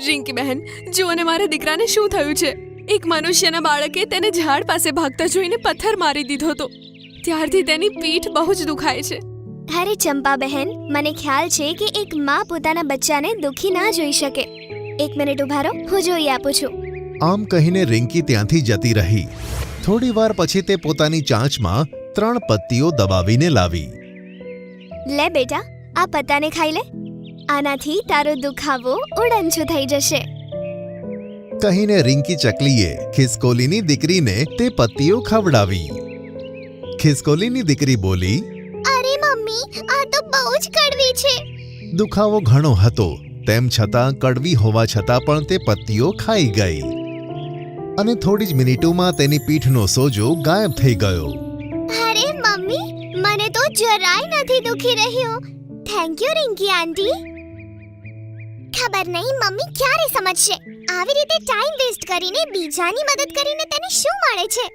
રિંકી બહેન, જુઓ ને મારા દીકરાને શું થયું છે. એક મનુષ્યના બાળકે તેને ઝાડ પાસે ભાગતા જોઈને પથ્થર મારી દીધો હતો. ત્યારથી તેની પીઠ બહુ જ દુખાય છે. અરે ચંપા બહેન, મને ખ્યાલ છે કે એક માં પોતાના બચ્ચાને દુખી ના જોઈ શકે. એક મિનિટ ઉભા રહો, હું જોઈ આપું છું. આમ કહીને રિંકી ત્યાંથી જતી રહી. થોડી વાર પછી તે પોતાની ચાંચમાં 3 પત્તીઓ દબાવીને લાવી. લે બેટા, આ પત્તાને ખાઈ લે. આનાથી તારો દુખાવો ઉડનછો થઈ જશે. કહીને રિંકી ચકલીએ ખિસકોલીની દીકરીને તે પત્તીઓ ખવડાવી. ખિસકોલીની દીકરી બોલી, અરે મમ્મી, આ તો બહુ જ કડવી છે. દુખાવો ઘણો હતો, તેમ છતાં કડવી હોવા છતાં પણ તે પત્તીઓ ખાઈ ગઈ અને થોડી જ મિનિટોમાં તેની પીઠનો સોજો ગાયબ થઈ ગયો. અરે મમ્મી, મને તો જરાય નથી દુખી રહ્યું. થેન્ક યુ રિંકી આંટી. ખબર નહીં મમ્મી ક્યારે સમજશે. આવી રીતે ટાઈમ વેસ્ટ કરીને બીજાની મદદ કરીને તેને શું મળે છે.